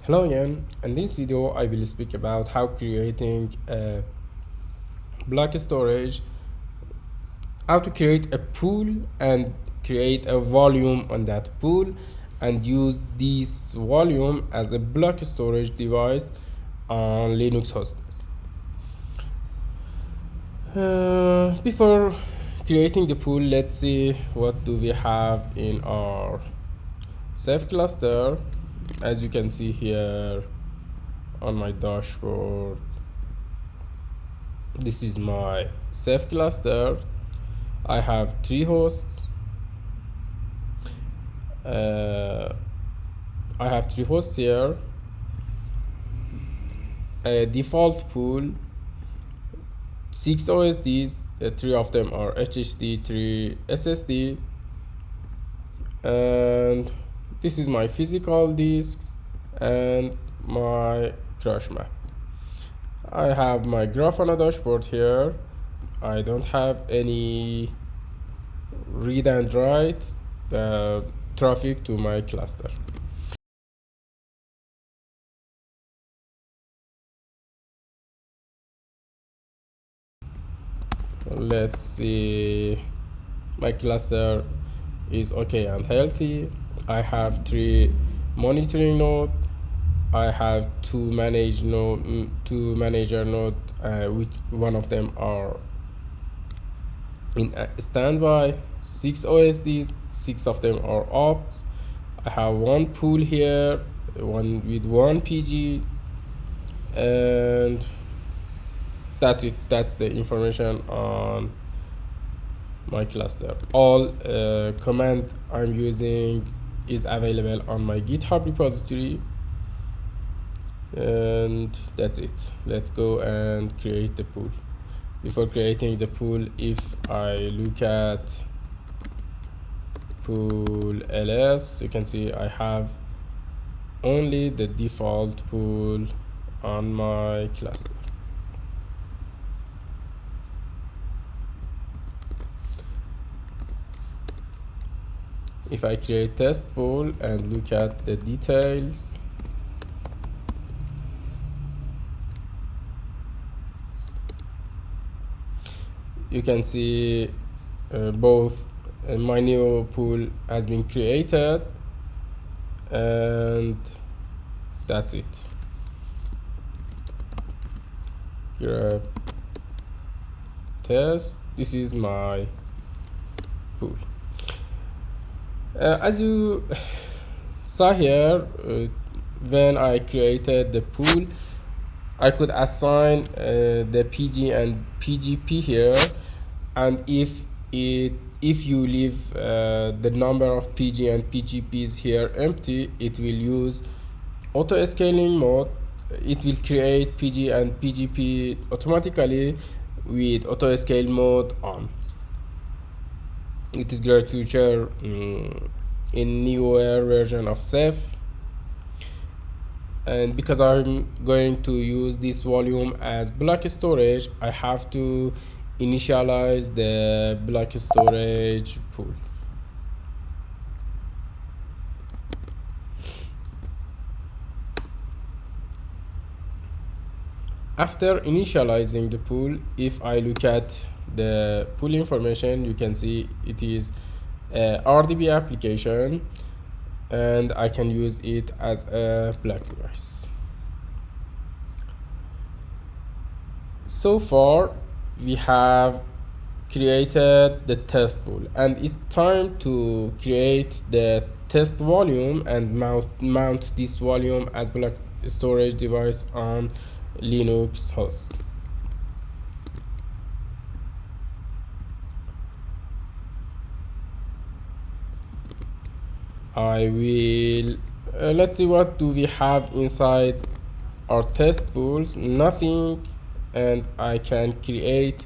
Hello again. In this video I will speak about how creating a block storage, how to create a pool and create a volume on that pool and use this volume as a block storage device on Linux hosts. Before creating the pool, let's see what do we have in our Ceph cluster. As you can see here on my dashboard, this is my Ceph cluster. I have 3 hosts. I have 3 hosts here. A default pool, 6 OSDs, 3 of them are HDD, 3 SSD, and this is my physical disks and my crash map. I have my graph on a dashboard here. I don't have any read and write traffic to my cluster. Let's see, my cluster is okay and healthy. I have 3 monitoring nodes. I have 2 manager node, which one of them are in standby. 6 OSDs, 6 of them are ops. I have 1 pool here, one with 1 PG, and that's it. That's the information on my cluster. All command I'm using is available on my GitHub repository, and that's it. Let's go and create the pool. Before creating the pool, if I look at pool ls, you can see I have only the default pool on my cluster. If I create test pool and look at the details, you can see both my new pool has been created, and that's it. Grab test. This is my pool. As you saw here, when I created the pool, I could assign the PG and PGP here, and if you leave the number of PG and PGPs here empty, it will use auto scaling mode. It will create PG and PGP automatically with auto scale mode on. It is great feature in newer version of Ceph. And because I'm going to use this volume as block storage, I have to initialize the block storage pool. After initializing the pool, if I look at the pool information, you can see it is a RDB application, and I can use it as a block device. So far, we have created the test pool, and it's time to create the test volume and mount this volume as block storage device on Linux hosts. I will let's see what do we have inside our test pools. Nothing, and I can create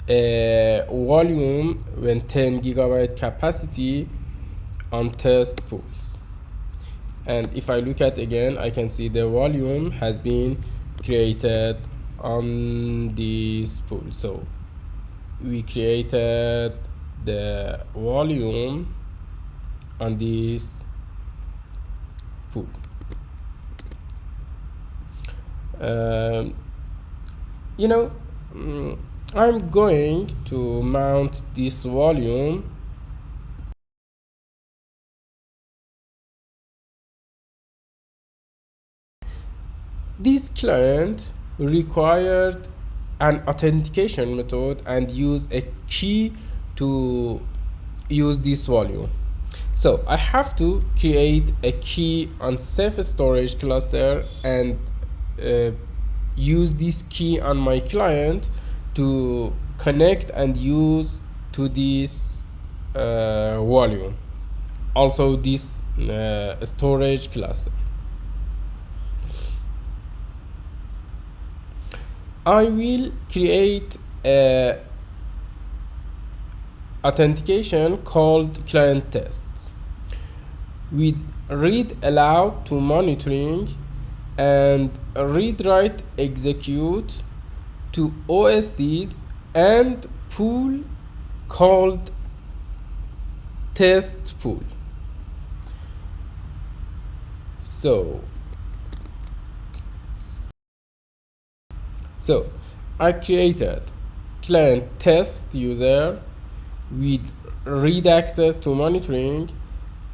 a volume with 10 gigabyte capacity on test pools. And if I look at again, I can see the volume has been created on this pool. So we created the volume on this pool. Um, you know, I'm going to mount this volume this client required an authentication method and use a key to use this volume. So I have to create a key on Ceph storage cluster and use this key on my client to connect and use to this volume, also this storage cluster. I will create a authentication called client.test with read aloud to monitoring and read write execute to OSDs and pool called test pool. So I created client test user with read access to monitoring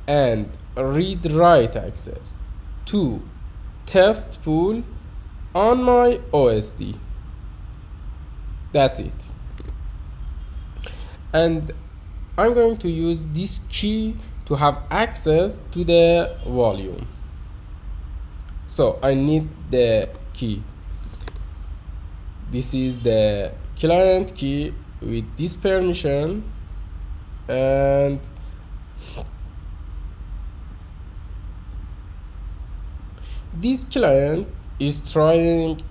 and read write access to test pool on my OSD. That's it. And I'm going to use this key to have access to the volume. So I need the key. This is the client key with this permission, and this client is trying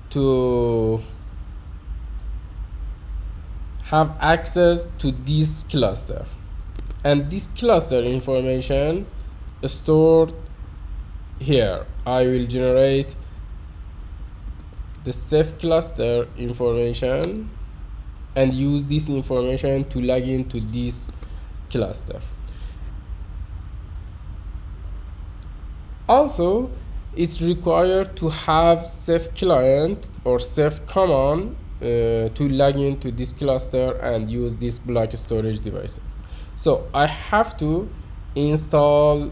to have access to this cluster, and this cluster information is stored here. I will generate the Ceph cluster information and use this information to log into this cluster. Also, it's required to have Ceph client or Ceph command to log into this cluster and use this block storage devices. So I have to install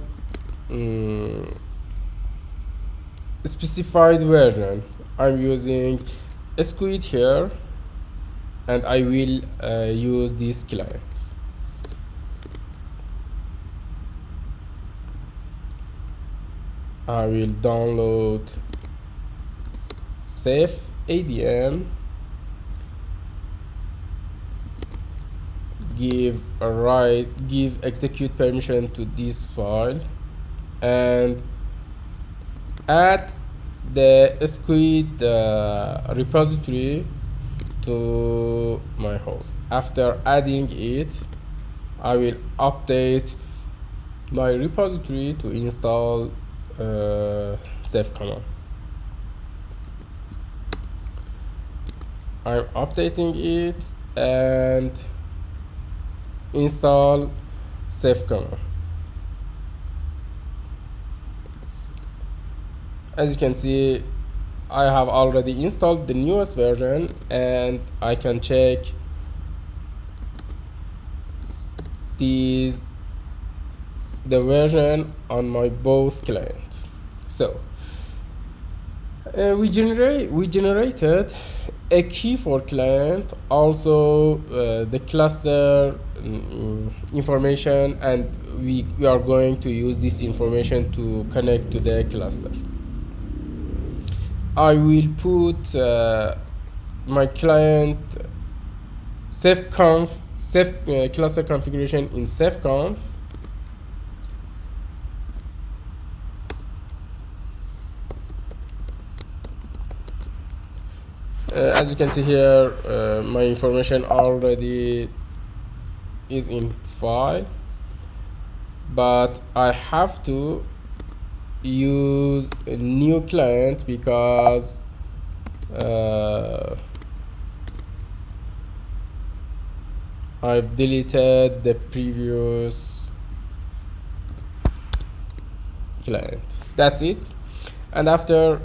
specified version. I'm using Squid here, and I will use this client. I will download Ceph ADM, give execute permission to this file, and add the Squid repository to my host. After adding it, I will update my repository to install Ceph command. I'm updating it and install Ceph command. As you can see, I have already installed the newest version, and I can check the version on my both clients. So we generated a key for client, also the cluster information, and we are going to use this information to connect to the cluster. I will put my client Ceph cluster configuration in Cephconf. As you can see here, my information already is in file, but I have to use a new client because I've deleted the previous client. That's it. And after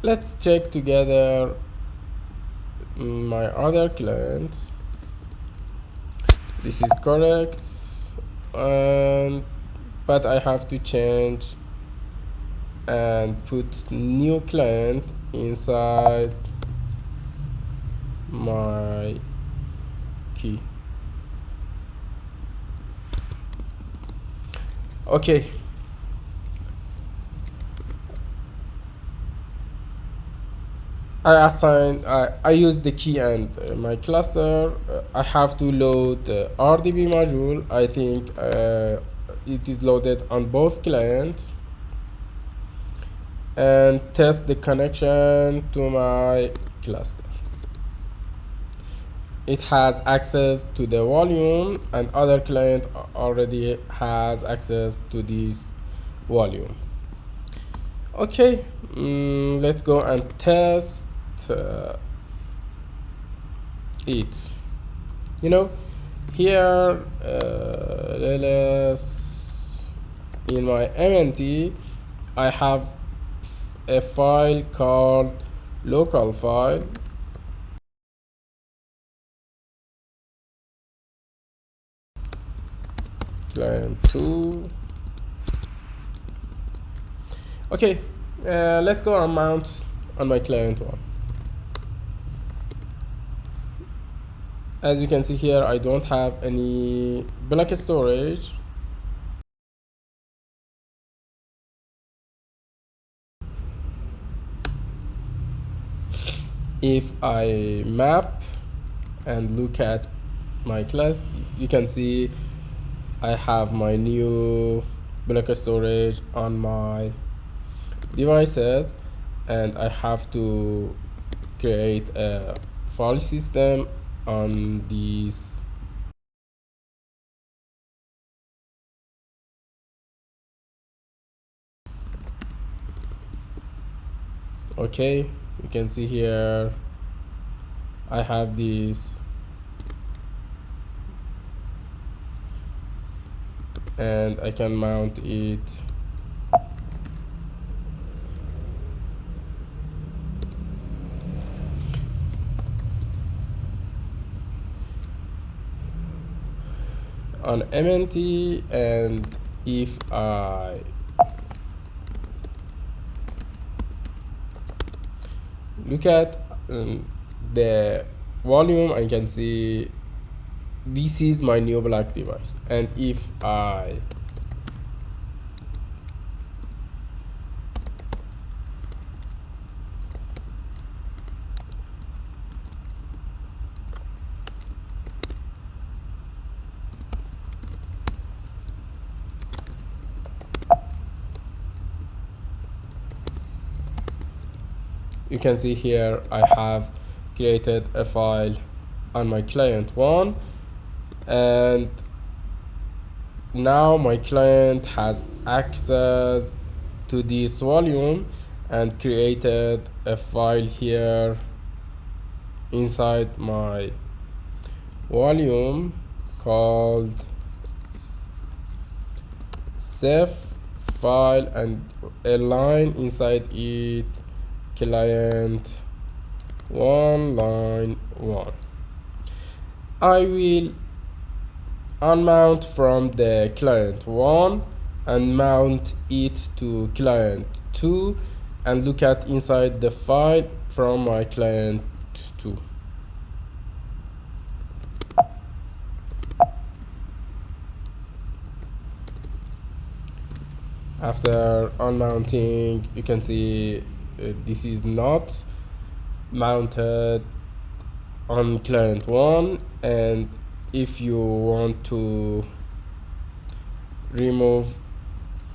let's check together my other clients. This is correct, and but I have to change and put new client inside my key. Okay, I use the key and my cluster. I have to load the RDB module. I think it is loaded on both clients, and test the connection to my cluster. It has access to the volume, and other client already has access to this volume. Okay, let's go and test it. You know, here let's in my MNT I have a file called local file. Client 2. Okay, let's go and mount on my client 1. As you can see here, I don't have any block storage. If I map and look at my class, you can see I have my new block storage on my devices, and I have to create a file system on these. Okay, you can see here I have this, and I can mount it on MNT. And if I look at the volume, I can see this is my new block device. And if you can see here I have created a file on my client 1, and now my client has access to this volume and created a file here inside my volume called Ceph file, and a line inside it client 1 line 1. I will unmount from the client 1 and mount it to client 2 and look at inside the file from my client 2. After unmounting, you can see this is not mounted on client 1, and if you want to remove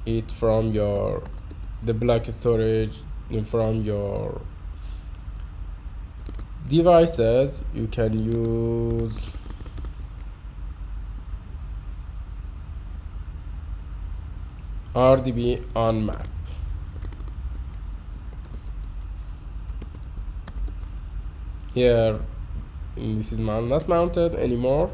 it from the block storage from your devices, you can use RDB on map. Here, this is not mounted anymore.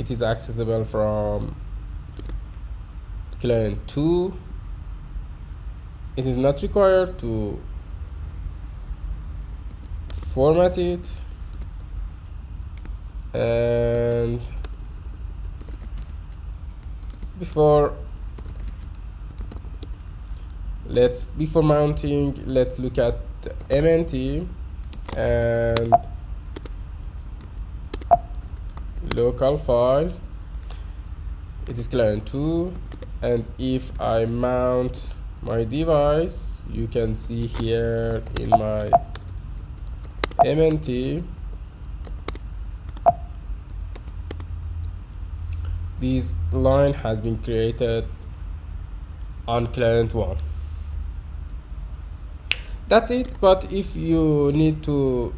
it is accessible from client 2. It is not required to format it, and before mounting, let's look at the mnt and local file. It is client 2, and if I mount my device, you can see here in my mnt this line has been created on client 1. That's it. But if you need to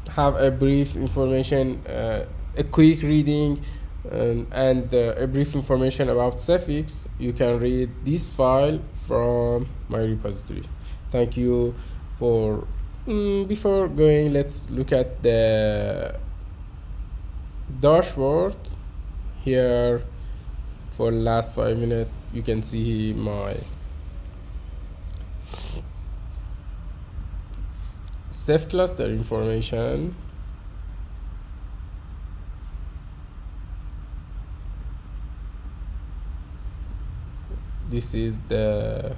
have a brief information, a quick reading, and a brief information about Cephx, you can read this file from my repository. Thank you for before going, let's look at the dashboard. Here for the last 5 minutes you can see my Ceph cluster information. This is the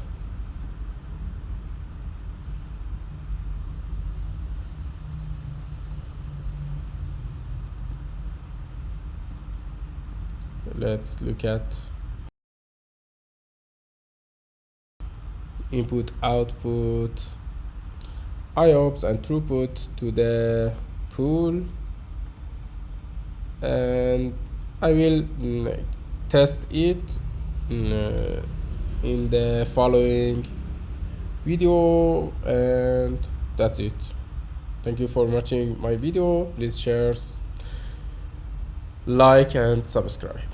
let's look at input, output, IOPS and throughput to the pool, and I will test it in the following video, and that's it. Thank you for watching my video. Please share, like and subscribe.